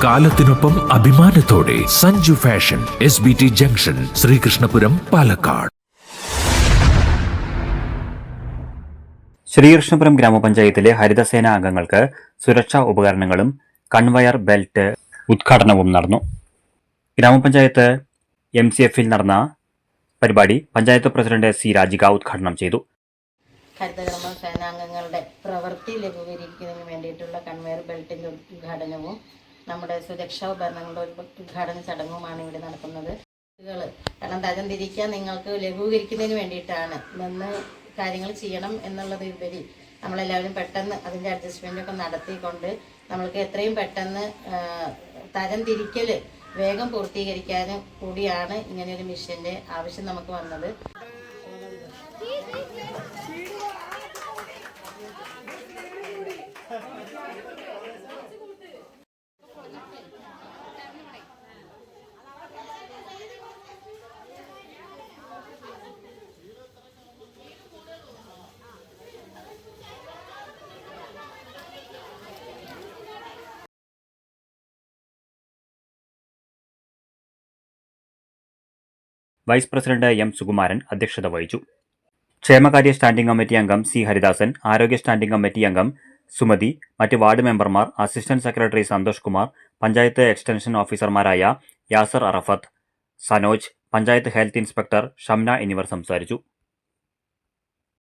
കാലത്തിനൊപ്പം അഭിമാനത്തോടെ Sanju fashion SBT junction, Sreekrishnapuram, Palakkad. Sreekrishnapuram ഗ്രാമപഞ്ചായത്തിലെ ഹരിതസേന അംഗങ്ങൾക്ക് സുരക്ഷാ ഉപകരണങ്ങളും കൺവയർ ബെൽറ്റ് ഉദ്ഘാടനവും നടന്നു. ഗ്രാമപഞ്ചായത്ത് MCFൽ നടന്ന പരിപാടി പഞ്ചായത്ത് പ്രസിഡന്റ് C രാജിക ഉദ്ഘാടനം ചെയ്തു. ഹരിതകർമ്മ സേനാംഗങ്ങളുടെ പ്രവൃത്തി ലഘൂകരിക്കുന്നതിന് വേണ്ടിയിട്ടുള്ള കൺവെയർ ബെൽറ്റിന്റെ ഉദ്ഘാടനവും നമ്മുടെ സുരക്ഷാ ഉപകരണങ്ങളുടെ ഉദ്ഘാടന ചടങ്ങുമാണ് ഇവിടെ നടക്കുന്നത്. കാരണം തരംതിരിക്കാൻ നിങ്ങൾക്ക് ലഘൂകരിക്കുന്നതിന് വേണ്ടിയിട്ടാണ് നിന്ന് കാര്യങ്ങൾ ചെയ്യണം എന്നുള്ളതിലുപരി നമ്മളെല്ലാവരും പെട്ടെന്ന് അതിൻ്റെ അഡ്ജസ്റ്റ്മെൻ്റൊക്കെ നടത്തിക്കൊണ്ട് നമ്മൾക്ക് എത്രയും പെട്ടെന്ന് തരംതിരിക്കൽ വേഗം പൂർത്തീകരിക്കാനും കൂടിയാണ് ഇങ്ങനെയൊരു മിഷൻ്റെ ആവശ്യം നമുക്ക് വന്നത്. വൈസ് പ്രസിഡന്റ് M സുകുമാരൻ അധ്യക്ഷത വഹിച്ചു. ക്ഷേമകാര്യ സ്റ്റാൻഡിംഗ് കമ്മിറ്റി അംഗം C ഹരിദാസൻ, ആരോഗ്യ സ്റ്റാൻഡിംഗ് കമ്മിറ്റി അംഗം സുമതി, മറ്റ് വാർഡ് മെമ്പർമാർ, assistant secretary Santhosh Kumar, panchayat extension ഓഫീസർമാരായ യാസർ അറഫത്ത്, സനോജ്, പഞ്ചായത്ത് ഹെൽത്ത് ഇൻസ്പെക്ടർ ഷംന എന്നിവർ സംസാരിച്ചു.